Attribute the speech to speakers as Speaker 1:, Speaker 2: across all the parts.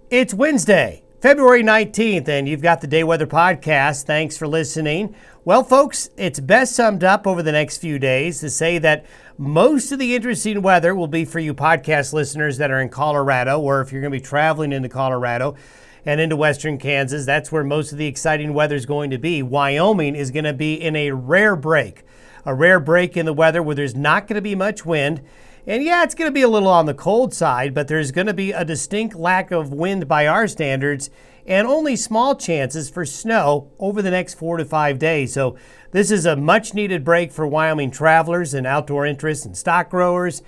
Speaker 1: It's Wednesday, February 19th, and you've got the Day Weather Podcast. Thanks for listening. Well, folks, it's best summed up over the next few days to say that most of the interesting weather will be for you podcast listeners that are in Colorado, or if you're going to be traveling into Colorado and into western Kansas, that's where most of the exciting weather is going to be. Wyoming is going to be in a rare break in the weather where there's not going to be much wind. And yeah, it's going to be a little on the cold side, but there's going to be a distinct lack of wind by our standards and only small chances for snow over the next 4 to 5 days. So this is a much needed break for Wyoming travelers and outdoor interests and stock growers.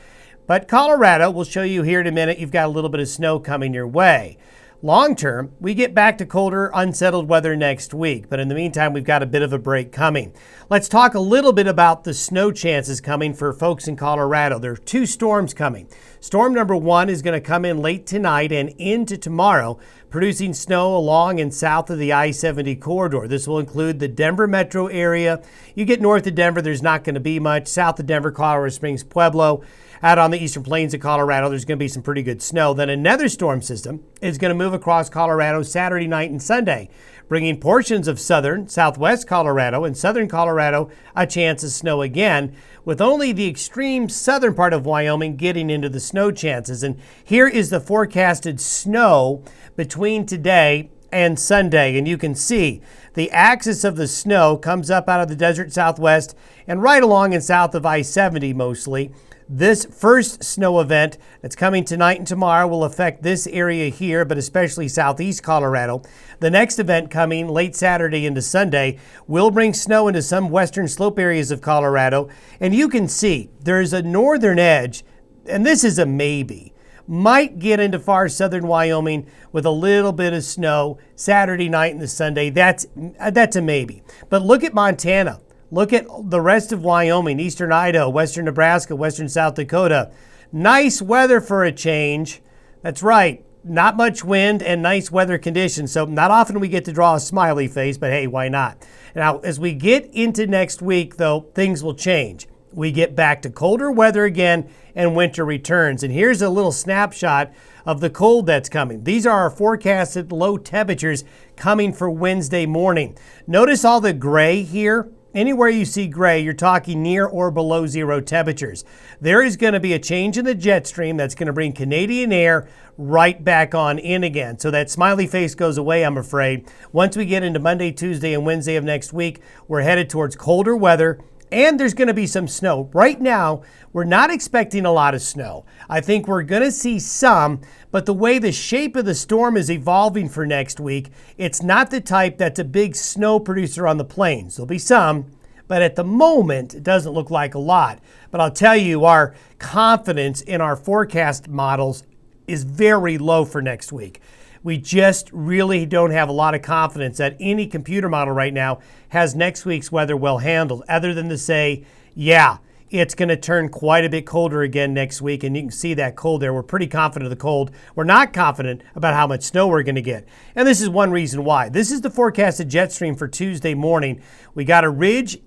Speaker 1: But Colorado, we'll show you here in a minute, you've got a little bit of snow coming your way. Long term, we get back to colder, unsettled weather next week, but in the meantime, we've got a bit of a break coming. Let's talk a little bit about the snow chances coming for folks in Colorado. There are 2 storms coming. Storm number 1 is going to come in late tonight and into tomorrow, producing snow along and south of the I-70 corridor. This will include the Denver metro area. You get north of Denver, there's not going to be much. South of Denver, Colorado Springs, Pueblo. Out on the eastern plains of Colorado, there's going to be some pretty good snow. Then another storm system is going to move across Colorado Saturday night and Sunday, bringing portions of southern, southwest Colorado and southern Colorado a chance of snow again, with only the extreme southern part of Wyoming getting into the snow chances. And here is the forecasted snow between today and Sunday. And you can see the axis of the snow comes up out of the desert southwest and right along and south of I-70 mostly. This first snow event that's coming tonight and tomorrow will affect this area here, but especially southeast Colorado. The next event coming late Saturday into Sunday will bring snow into some western slope areas of Colorado. And you can see there's a northern edge, and this is a maybe. Might get into far southern Wyoming with a little bit of snow Saturday night and the Sunday. That's a maybe. But look at Montana. Look at the rest of Wyoming, eastern Idaho, western Nebraska, western South Dakota. Nice weather for a change. That's right. Not much wind and nice weather conditions. So not often we get to draw a smiley face, but hey, why not? Now, as we get into next week, though, things will change. We get back to colder weather again and winter returns. And here's a little snapshot of the cold that's coming. These are our forecasted low temperatures coming for Wednesday morning. Notice all the gray here. Anywhere you see gray, you're talking near or below zero temperatures. There is going to be a change in the jet stream that's going to bring Canadian air right back on in again. So that smiley face goes away, I'm afraid. Once we get into Monday, Tuesday, and Wednesday of next week, we're headed towards colder weather. And there's going to be some snow. Right now, we're not expecting a lot of snow. I think we're going to see some, but the way the shape of the storm is evolving for next week, it's not the type that's a big snow producer on the plains. There'll be some, but at the moment, it doesn't look like a lot. But I'll tell you, our confidence in our forecast models is very low for next week. We just really don't have a lot of confidence that any computer model right now has next week's weather well handled, other than to say, yeah, it's going to turn quite a bit colder again next week. And you can see that cold there. We're pretty confident of the cold. We're not confident about how much snow we're going to get. And this is one reason why. This is the forecasted jet stream for Tuesday morning. We got a ridge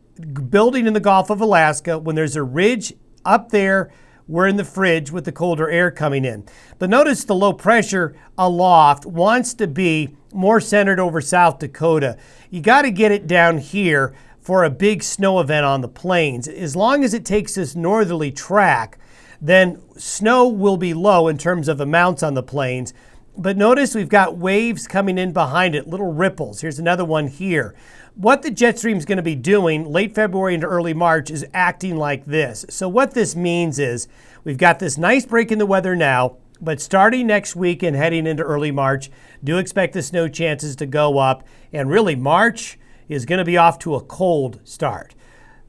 Speaker 1: building in the Gulf of Alaska. When there's a ridge up there, we're in the fridge with the colder air coming in. But notice the low pressure aloft wants to be more centered over South Dakota. You got to get it down here for a big snow event on the plains. As long as it takes this northerly track, then snow will be low in terms of amounts on the plains. But notice we've got waves coming in behind it, little ripples. Here's another one here. What the jet stream is going to be doing late February into early March is acting like this. So what this means is we've got this nice break in the weather now, but starting next week and heading into early March, do expect the snow chances to go up. And really, March is going to be off to a cold start.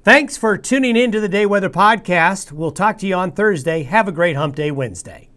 Speaker 1: Thanks for tuning in to the Day Weather Podcast. We'll talk to you on Thursday. Have a great Hump Day Wednesday.